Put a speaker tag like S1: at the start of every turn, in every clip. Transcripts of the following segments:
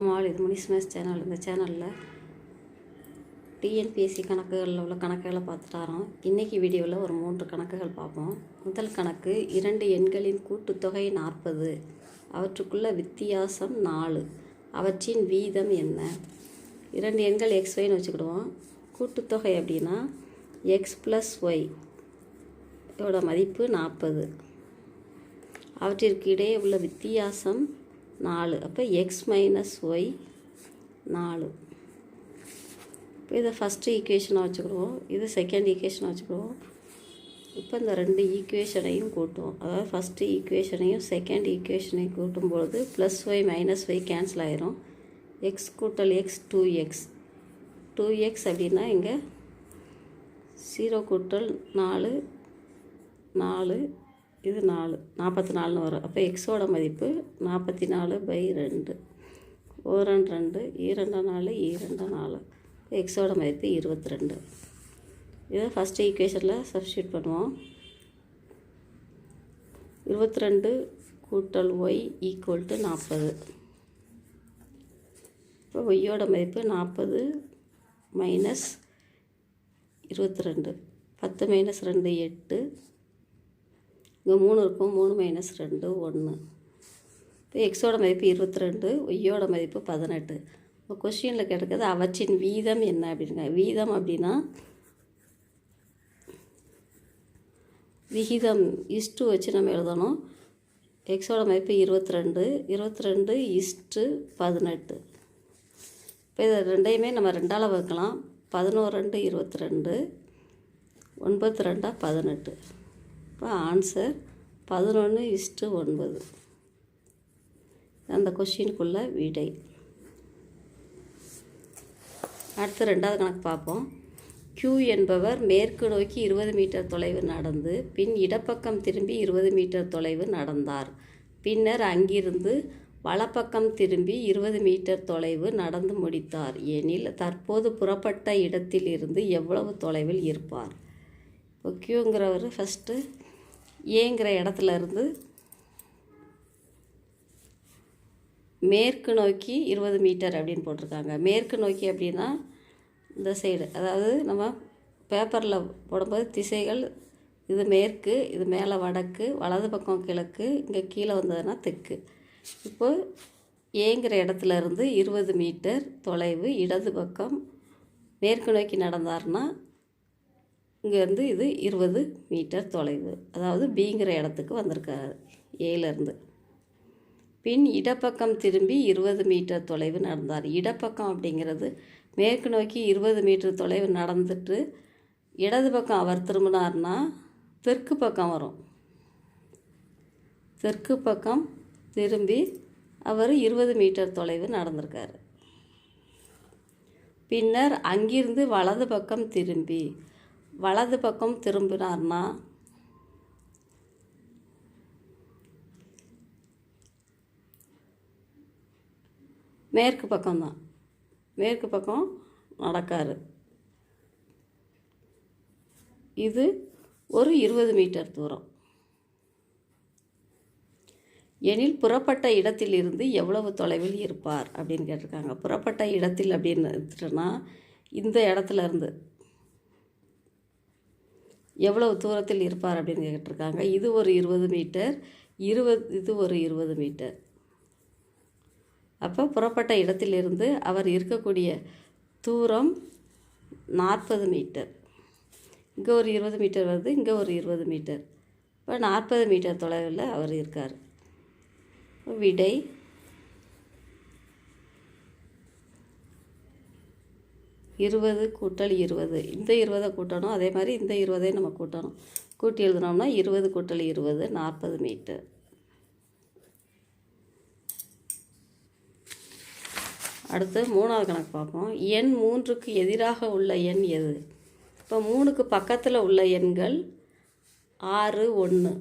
S1: இது Munis maths channel. இந்த சேனலில் டிஎன்பிஎஸ்சி கணக்குகளில் உள்ள கணக்குகளை பார்த்துட்டு வரோம். இன்றைக்கி வீடியோவில் ஒரு 3 கணக்குகள் பார்ப்போம். முதல் கணக்கு, 2 எண்களின் கூட்டுத்தொகை 40, அவற்றுக்குள்ள வித்தியாசம் 4, அவற்றின் வீதம் என்ன? 2 எண்கள் XYன்னு வச்சுக்கிடுவோம். கூட்டுத்தொகை அப்படின்னா X + Y இதோட மதிப்பு 40, அவற்றிற்கு இடையே உள்ள வித்தியாசம் 4. அப்போ X - Y 4. இப்போ இதை ஃபஸ்ட்டு ஈக்குவேஷனாக வச்சுக்கிடுவோம், இது செகண்ட் ஈக்குவேஷனாக வச்சுக்கிடுவோம். இப்போ இந்த 2 ஈக்குவேஷனையும் கூட்டுவோம். அதாவது ஃபஸ்ட்டு ஈக்குவேஷனையும் செகண்ட் ஈக்குவேஷனையும் கூட்டும்பொழுது +y - y கேன்சல் ஆயிரும். X + X 2x. 2x அப்படின்னா இங்கே 0 - 4 4, இது 4 44 வரும். அப்போ எக்ஸோட மதிப்பு 44/2. 1 2 2 4 2 4. எக்ஸோட மதிப்பு 22. இதை ஃபஸ்ட்டு ஈக்குவேஷனில் சப்ஸ்டியூட் பண்ணுவோம். 22 - y = 40. இப்போ ஒய்யோட மதிப்பு 40 - 22. 10 - 2 8. இங்கே 3 இருக்கும். 3 - 2 1. இப்போ எக்ஸோட மதிப்பு 22, ஒய்யோட மதிப்பு 18. இப்போ கொஸ்டினில் கேட்டிருக்கிறது அவற்றின் வீதம் என்ன அப்படிங்க. வீதம் அப்படின்னா விகிதம் இஸ்டு வச்சு நம்ம எழுதணும். எக்ஸோட மதிப்பு 22, 22 = 18. இப்போ இதை ரெண்டையுமே நம்ம 2ஆல் வகுக்கலாம். 11 2 22, 9 2 18. இப்போ ஆன்சர் 11:9. அந்த கொஷினுக்குள்ள விடை. அடுத்து 2வது கணக்கு பார்ப்போம். Q என்பவர் மேற்கு நோக்கி 20 மீட்டர் தொலைவு நடந்து பின் இடப்பக்கம் திரும்பி 20 மீட்டர் தொலைவு நடந்தார். பின்னர் அங்கிருந்து வலப்பக்கம் திரும்பி 20 மீட்டர் தொலைவு நடந்து முடித்தார் எனில் தற்போது புறப்பட்ட இடத்திலிருந்து எவ்வளவு தொலைவில் இருப்பார்? இப்போ Qங்கிறவர் ஃபஸ்ட்டு ஏங்கிற இடத்துல இருந்து மேற்கு நோக்கி 20 மீட்டர் அப்படின்னு போட்டிருக்காங்க. மேற்கு நோக்கி அப்படின்னா இந்த சைடு, அதாவது நம்ம பேப்பரில் போடும்போது திசைகள், இது மேற்கு, இது மேலே வடக்கு, வலது பக்கம் கிழக்கு, இங்கே கீழே வந்ததுன்னா தெற்கு. இப்போ ஏங்கிற இடத்துல இருந்து 20 மீட்டர் தொலைவு இடது பக்கம் மேற்கு நோக்கி நடந்தார்னா இங்கேருந்து இது 20 மீட்டர் தொலைவு, அதாவது பிங்கிற இடத்துக்கு வந்திருக்காரு ஏலேருந்து. பின் இடப்பக்கம் திரும்பி 20 மீட்டர் தொலைவு நடந்தார். இடப்பக்கம் அப்படிங்கிறது மேற்கு நோக்கி 20 மீட்டர் தொலைவு நடந்துட்டு இடது பக்கம் அவர் திரும்பினார்னா தெற்கு பக்கம் வரும். தெற்கு பக்கம் திரும்பி அவர் 20 மீட்டர் தொலைவு நடந்திருக்காரு. பின்னர் அங்கிருந்து வலது பக்கம் திரும்பி வலது பக்கம் திரும்பினார்னா மேற்கு பக்கம்தான், மேற்கு பக்கம் நடக்காரு. இது ஒரு 20 மீட்டர் தூரம் எனில் புறப்பட்ட இடத்திலிருந்து எவ்வளவு தொலைவில் இருப்பார் அப்படின்னு கேட்டிருக்காங்க. புறப்பட்ட இடத்தில் அப்படின்னு எடுத்துட்டோன்னா இந்த இடத்துல இருந்து எவ்வளவு தூரத்தில் இருப்பார் அப்படின்னு கேட்டிருக்காங்க. இது ஒரு 20 மீட்டர், இது ஒரு 20 மீட்டர். அப்போ புறப்பட்ட இடத்திலிருந்து அவர் இருக்கக்கூடிய தூரம் 40 மீட்டர். இங்கே ஒரு 20 மீட்டர் வருது, இங்கே ஒரு 20 மீட்டர். இப்போ 40 மீட்டர் தொலைவில் அவர் இருக்கார். விடை 20 + 20. இந்த 20 கூட்டணும், அதே மாதிரி இந்த 20 நம்ம கூட்டணும். கூட்டி எழுதினோம்னா 20 + 20 40 மீட்டர். அடுத்து 3வது கணக்கு பார்ப்போம். எண் 3க்கு எதிராக உள்ள எண் எது? இப்போ 3க்கு பக்கத்தில் உள்ள எண்கள் 6 1.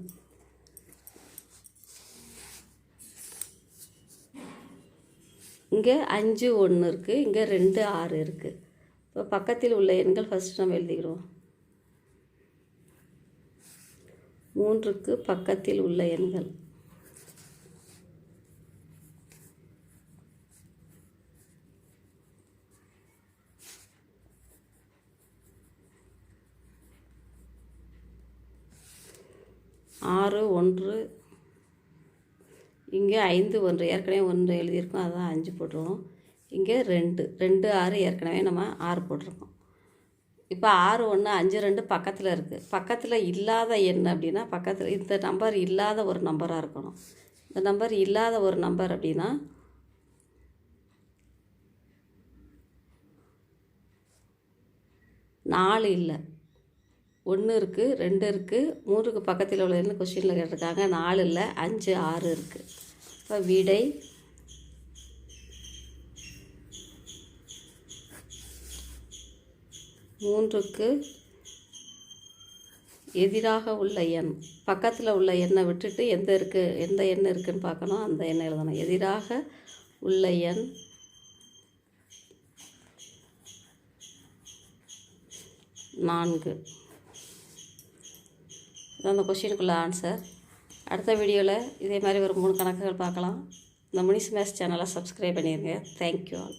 S1: இங்கே 5 1 இருக்குது, இங்கே 2 6 இருக்குது. இப்போ பக்கத்தில் உள்ள எண்கள் ஃபஸ்ட்டு நம்ம எழுதிக்கிறோம். 3க்கு பக்கத்தில் உள்ள எண்கள் 6 1 இங்கே 5 1 ஏற்கனவே 1 எழுதியிருக்கோம், அதான் 5 போட்டுருவோம். இங்கே 2 2 6 ஏற்கனவே நம்ம 6 போட்டிருக்கோம். இப்போ 6 1 5 2 பக்கத்தில் இருக்குது. பக்கத்தில் இல்லாத எண் அப்படின்னா பக்கத்தில் இந்த நம்பர் இல்லாத ஒரு நம்பராக இருக்கணும். இந்த நம்பர் இல்லாத ஒரு நம்பர் அப்படின்னா 4 இல்லை, 1 இருக்குது, 2 இருக்குது, 3க்கு பக்கத்தில் உள்ளதுன்னு கொஸ்டினில் கேட்டிருக்காங்க. 4 இல்லை, 5 6 இருக்குது. இப்போ விடை 3க்கு எதிராக உள்ள எண். பக்கத்தில் உள்ள எண்ணை விட்டுட்டு எந்த எண் இருக்குதுன்னு பார்க்கணும், அந்த எண்ணை எழுதணும். எதிராக உள்ள எண் 4. இதுதான் அந்த கொஸ்டினுக்குள்ள ஆன்சர். அடுத்த வீடியோவில் இதே மாதிரி ஒரு 3 கணக்குகள் பார்க்கலாம். இந்த முனிஸ் மேத்ஸ் சேனலை சப்ஸ்கிரைப் பண்ணிடுங்க. Thank you all.